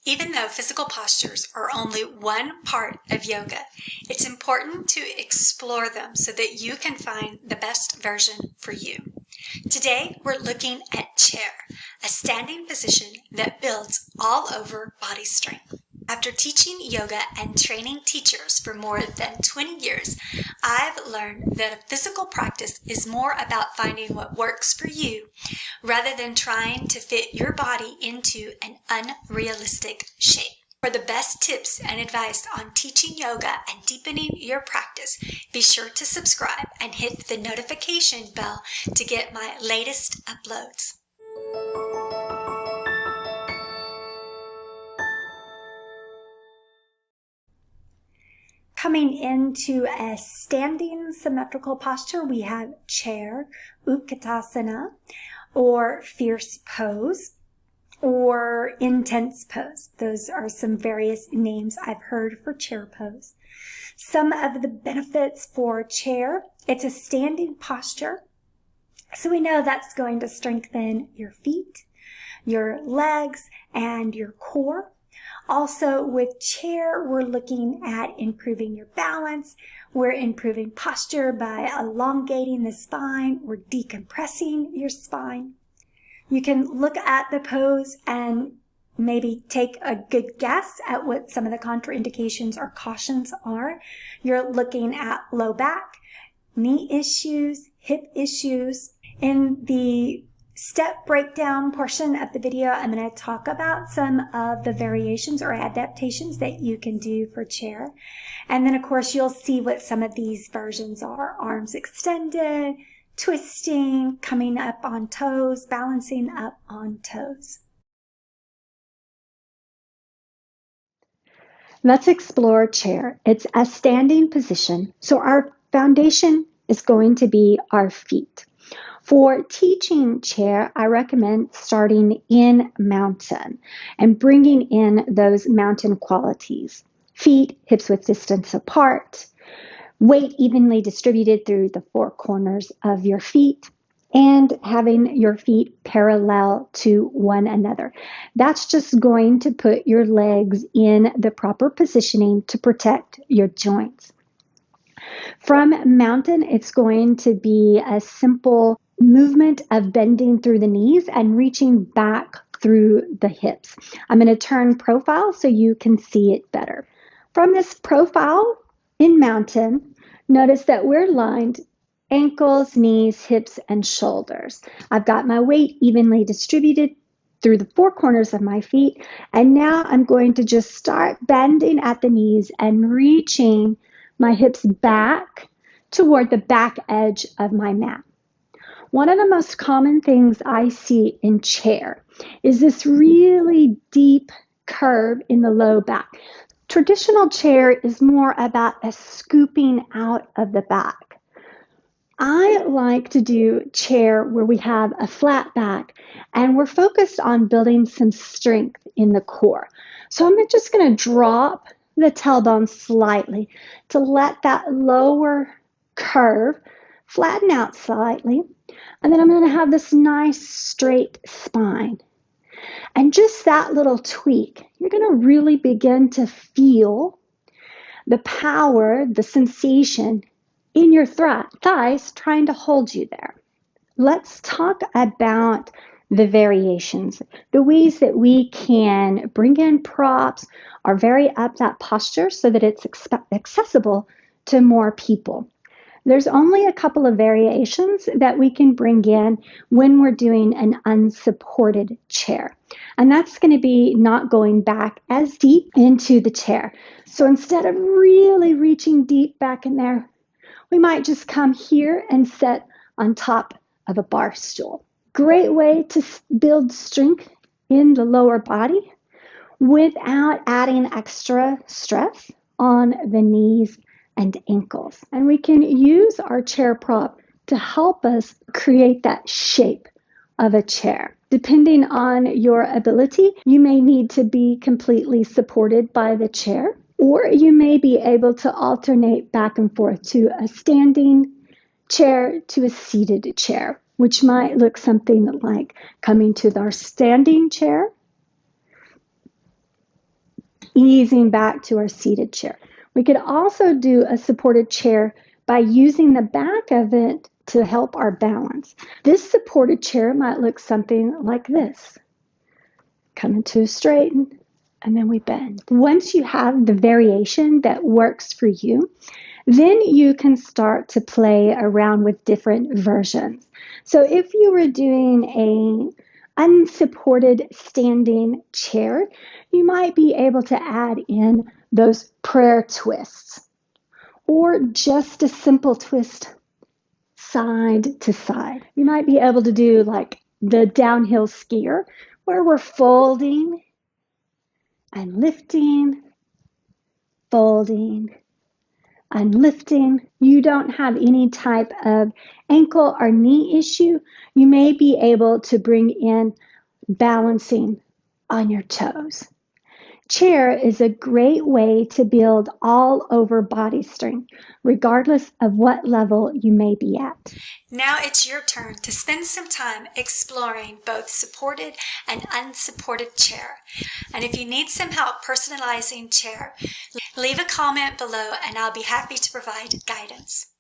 Even though physical postures are only one part of yoga, it's important to explore them so that you can find the best version for you. Today, we're looking at chair, a standing position that builds all over body strength. After teaching yoga and training teachers for more than 20 years, I've learned that a physical practice is more about finding what works for you rather than trying to fit your body into an unrealistic shape. For the best tips and advice on teaching yoga and deepening your practice, be sure to subscribe and hit the notification bell to get my latest uploads. Coming into a standing symmetrical posture, we have chair, Utkatasana, or fierce pose, or intense pose. Those are some various names I've heard for chair pose. Some of the benefits for chair: it's a standing posture, so we know that's going to strengthen your feet, your legs, and your core. Also, with chair, we're looking at improving your balance. We're improving posture by elongating the spine. We're decompressing your spine. You can look at the pose and maybe take a good guess at what some of the contraindications or cautions are. You're looking at low back, knee issues, hip issues. In the step breakdown portion of the video, I'm going to talk about some of the variations or adaptations that you can do for chair. And then, of course, you'll see what some of these versions are: arms extended, twisting, coming up on toes, balancing up on toes. Let's explore chair. It's a standing position, so our foundation is going to be our feet. For teaching chair, I recommend starting in mountain and bringing in those mountain qualities. Feet, hips width distance apart, weight evenly distributed through the four corners of your feet, and having your feet parallel to one another. That's just going to put your legs in the proper positioning to protect your joints. From mountain, it's going to be a simple movement of bending through the knees and reaching back through the hips. I'm going to turn profile so you can see it better. From this profile in mountain, notice that we're lined ankles, knees, hips, and shoulders. I've got my weight evenly distributed through the four corners of my feet, and now I'm going to just start bending at the knees and reaching my hips back toward the back edge of my mat. One of the most common things I see in chair is this really deep curve in the low back. Traditional chair is more about a scooping out of the back. I like to do chair where we have a flat back and we're focused on building some strength in the core. So I'm just going to drop the tailbone slightly to let that lower curve flatten out slightly. And then I'm going to have this nice straight spine. And just that little tweak, you're going to really begin to feel the power, the sensation in your thighs trying to hold you there. Let's talk about the variations, the ways that we can bring in props or vary up that posture so that it's accessible to more people. There's only a couple of variations that we can bring in when we're doing an unsupported chair. And that's going to be not going back as deep into the chair. So instead of really reaching deep back in there, we might just come here and sit on top of a bar stool. Great way to build strength in the lower body without adding extra stress on the knees and ankles. And we can use our chair prop to help us create that shape of a chair. Depending on your ability, you may need to be completely supported by the chair, or you may be able to alternate back and forth to a standing chair to a seated chair, which might look something like coming to our standing chair, easing back to our seated chair. We could also do a supported chair by using the back of it to help our balance. This supported chair might look something like this. Coming to a straighten, and then we bend. Once you have the variation that works for you, then you can start to play around with different versions. So if you were doing an unsupported standing chair, you might be able to add in those prayer twists or just a simple twist side to side. You might be able to do like the downhill skier where we're folding and lifting, folding, and lifting. You don't have any type of ankle or knee issue. You may be able to bring in balancing on your toes. Chair is a great way to build all over body strength, regardless of what level you may be at. Now it's your turn to spend some time exploring both supported and unsupported chair. And if you need some help personalizing chair, leave a comment below and I'll be happy to provide guidance.